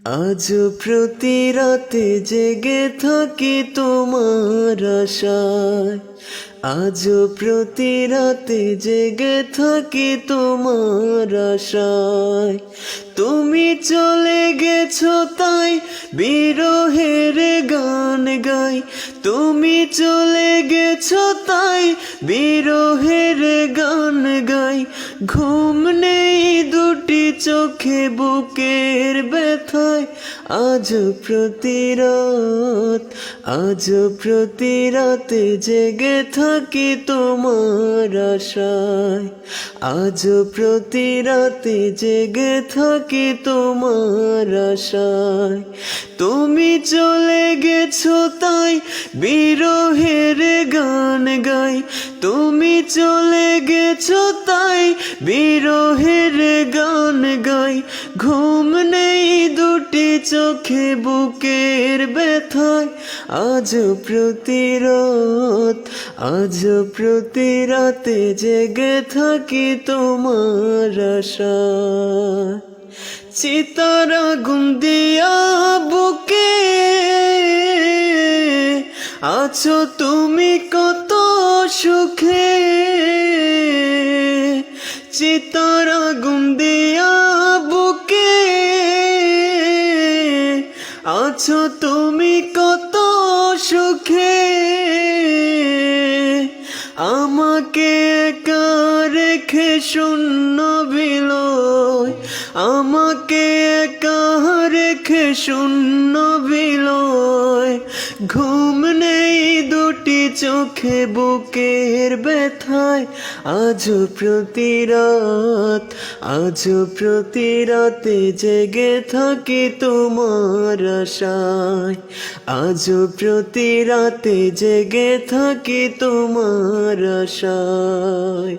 আজ প্রতি রাতে জেগে থাকি তোমার আশায়, আজ প্রতি রাতে জেগে থাকি তোমার আশায়। তুমি চলে গেছো তাই বিরহের গান গাই, তুমি চলে গেছো তাই বিরহের গান গাই। ঘুম নেই দুটি চোখে বুকের ব্যথায়, আজ প্রতি রাত, আজ প্রতি রাতে জেগে থাকি তোমার আশায়, আজ প্রতি রাতে জেগে থাকি তোমার আশায়। তুমি চলে গেছো তাই বিরহের গান গাই, তুমি চলে গেছো তাই বিরহের গান গাই। ঘুম নেই দুটি চোখে বুকের ব্যথায়, আজ প্রতি রাত, আজ প্রতি রাতে জেগে থাকি তোমার আশায়। চিতার আগুন দিয়া বুকে আছো তুমি কত সুখে, চিতার আগুন দিয়া বুকে আছো তুমি কত সুখে। আমাকে একা রেখে শূন্য বিলয়, আমাকে একা রেখে শূন্য বিলয়। ঘুম নেই দুটি চোখে বুকের ব্যথায়, আজ প্রতি রাত, আজ প্রতি রাতে জেগে থাকি তোমার আশায়, আজ প্রতি রাতে জেগে থাকি তোমার আশায়।